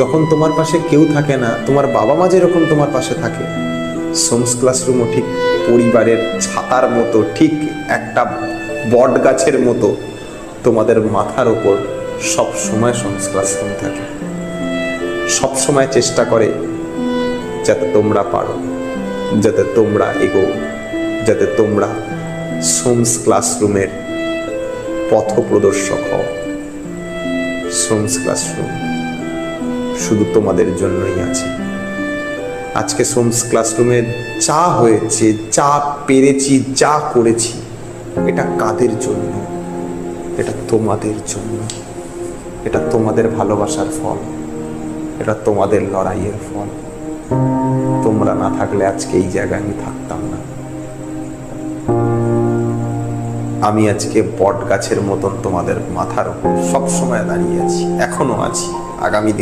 যখন তোমার পাশে কেউ থাকে না, তোমার বাবা মা যেরকম তোমার পাশে থাকে, সোমস ক্লাসরুমও ঠিক পরিবারের ছাতার মতো, ঠিক একটা বট গাছের মতো তোমাদের মাথার ওপর সব সময় সোমস ক্লাসরুম থাকে। সব সময় চেষ্টা করে যাতে তোমরা পারো, যাতে তোমরা এগো, যাতে তোমরা সোমস ক্লাসরুমের পথপ্রদর্শক হও। সোমস ক্লাসরুম শুধু তোমাদের জন্যই আছে। আজকে সোমস ক্লাসরুমে যা হয়েছে, যা পেরেছি, যা করেছি, এটা কাদের জন্য? এটা তোমাদের জন্য। এটা তোমাদের ভালোবাসার ফল, এটা তোমাদের লড়াইয়ের ফল। তোমরা না থাকলে আজকে এই জায়গায় আমি থাকতাম না। আমি আজকে বট গাছের মতন তোমাদের মাথার উপর সবসময় দাঁড়িয়ে আছি, এখনো আছি, আগামী দিন